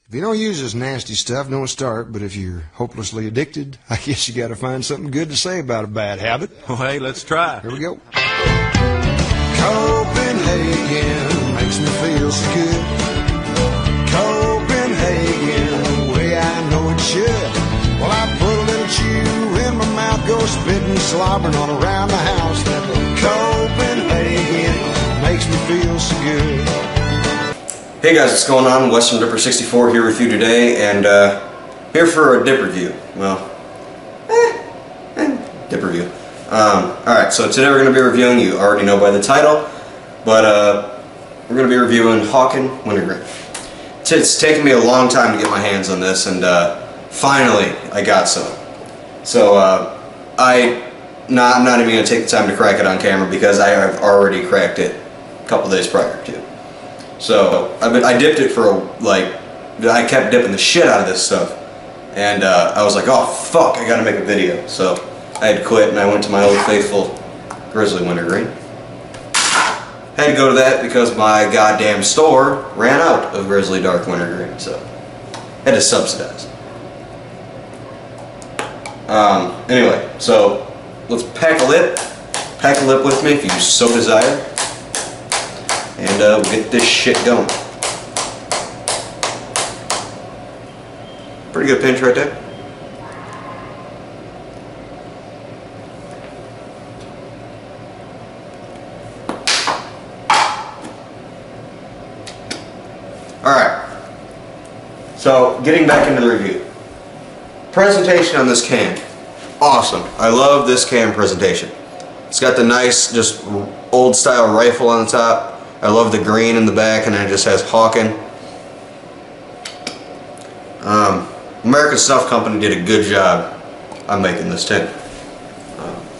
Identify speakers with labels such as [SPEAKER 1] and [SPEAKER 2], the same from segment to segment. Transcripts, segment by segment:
[SPEAKER 1] If you don't use this nasty stuff, don't start. But if you're hopelessly addicted, I guess you got to find something good to say about a bad habit.
[SPEAKER 2] Well, hey, let's try.
[SPEAKER 1] Here we go. Copenhagen makes me feel so good. Copenhagen, the way I know it should. Well, I put a little chew in my mouth, go spitting, slobbering on around the house. That Copenhagen makes me feel so good.
[SPEAKER 3] Hey guys, what's going on? Western Dipper 64 here with you today, and here for a dip review. Well, dip review. Alright, so today we're going to be reviewing, you already know by the title, but we're going to be reviewing Hawken Wintergreen. It's taken me a long time to get my hands on this, and finally I got some. So I'm not even going to take the time to crack it on camera because I have already cracked it a couple days prior to. So I dipped it for I kept dipping the shit out of this stuff, and I was like, oh fuck, I gotta make a video. So I had to quit and I went to my old faithful Grizzly Wintergreen. Had to go to that because my goddamn store ran out of Grizzly Dark Wintergreen, so had to subsidize. Anyway, so let's pack a lip with me if you so desire. And we'll get this shit going. Pretty good pinch right there. Alright. So, getting back into the review. Presentation on this can. Awesome. I love this can presentation. It's got the nice, just old style rifle on the top. I love the green in the back, and then it just has Hawken. American Snuff Company did a good job on making this tin,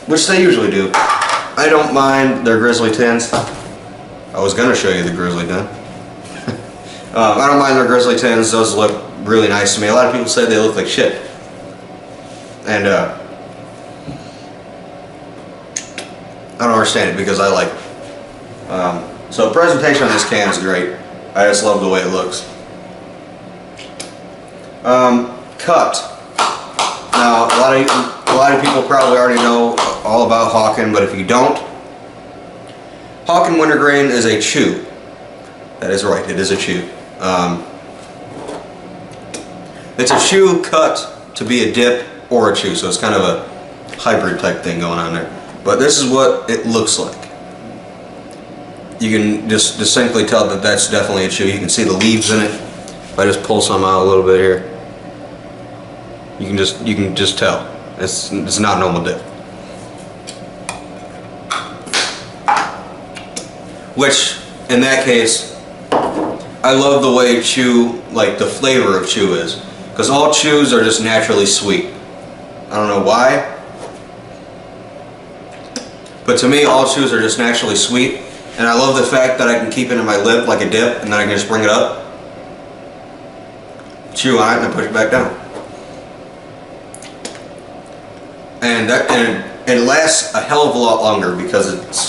[SPEAKER 3] which they usually do. I don't mind their Grizzly tins. I was going to show you the Grizzly tin. I don't mind their Grizzly tins. Those look really nice to me. A lot of people say they look like shit. And I don't understand it because I like it. So the presentation on this can is great. I just love the way it looks. Cut. Now a lot of people probably already know all about Hawken, but if you don't, Hawken Wintergreen is a chew. That is right, it is a chew. It's a chew cut to be a dip or a chew, so it's kind of a hybrid type thing going on there. But this is what it looks like. You can just distinctly tell that that's definitely a chew. You can see the leaves in it. If I just pull some out a little bit here, you can just tell it's not normal dip. Which, in that case, I love the way chew, like the flavor of chew is, because all chews are just naturally sweet. I don't know why, but to me, all chews are just naturally sweet. And I love the fact that I can keep it in my lip like a dip, and then I can just bring it up, chew on it, and then push it back down. And it lasts a hell of a lot longer because it's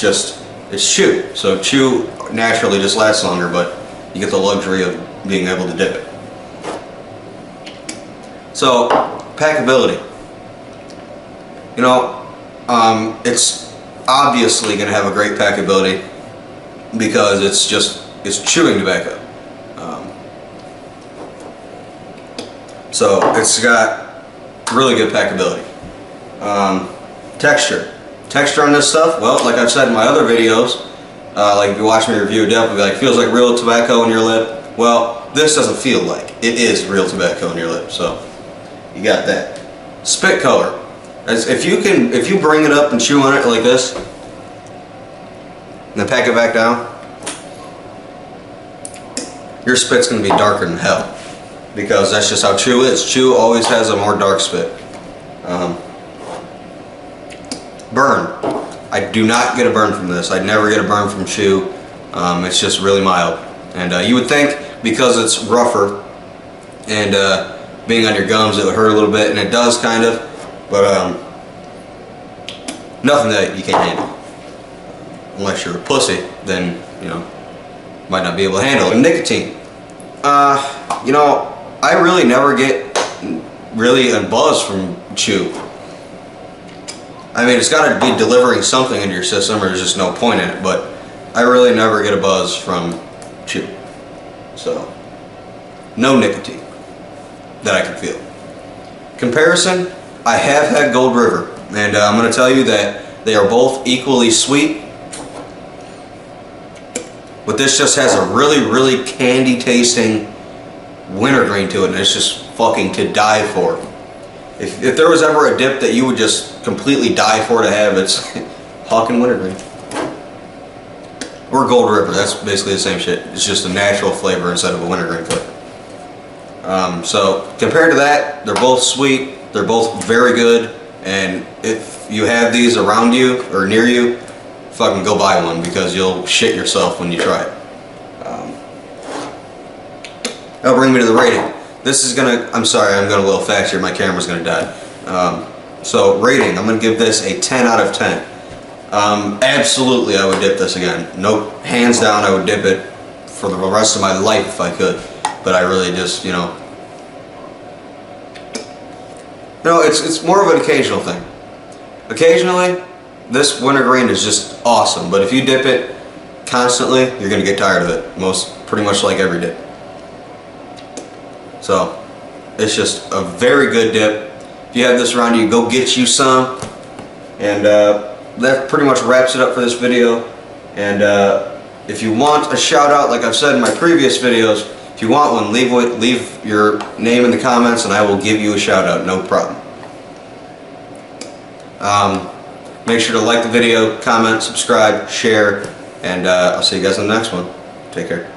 [SPEAKER 3] chew. So chew naturally just lasts longer, but you get the luxury of being able to dip it. So, packability. You know, it's obviously going to have a great packability, because it's chewing tobacco. So it's got really good packability. Texture on this stuff, well, like I've said in my other videos, like if you watch me review a dip, it'll be like, feels like real tobacco in your lip. Well, this doesn't feel like. It is real tobacco in your lip, so you got that. Spit color. If you bring it up and chew on it like this, and then pack it back down, your spit's going to be darker than hell, because that's just how chew is. Chew always has a more dark spit. Burn. I do not get a burn from this. I never get a burn from chew. It's just really mild. And you would think because it's rougher and being on your gums it would hurt a little bit, and it does kind of, but nothing that you can't handle. Unless you're a pussy, then, you know, might not be able to handle it. Nicotine. You know, I really never get really a buzz from chew. I mean, it's got to be delivering something into your system, or there's just no point in it, but I really never get a buzz from chew. So, no nicotine that I can feel. Comparison, I have had Gold River, and I'm going to tell you that they are both equally sweet, but this just has a really candy tasting wintergreen to it, and it's just fucking to die for. If there was ever a dip that you would just completely die for to have, it's Hawken Wintergreen. Or Gold River, that's basically the same shit. It's just a natural flavor instead of a wintergreen flavor. So compared to that, they're both sweet, they're both very good, and if you have these around you or near you, fucking go buy one, because you'll shit yourself when you try it. That'll bring me to the rating. This is gonna, I'm sorry, I'm going a little fast here, my camera's gonna die. So rating, I'm gonna give this a 10 out of 10. Absolutely I would dip this again. No, hands down I would dip it for the rest of my life if I could. But I really just, it's more of an occasional thing. Occasionally, this wintergreen is just awesome, but if you dip it constantly, you're gonna get tired of it. Pretty much like every dip. So, it's just a very good dip. If you have this around you, go get you some. And that pretty much wraps it up for this video. And if you want a shout out, like I've said in my previous videos, if you want one, leave your name in the comments and I will give you a shout out, no problem. Make sure to like the video, comment, subscribe, share, and I'll see you guys in the next one. Take care.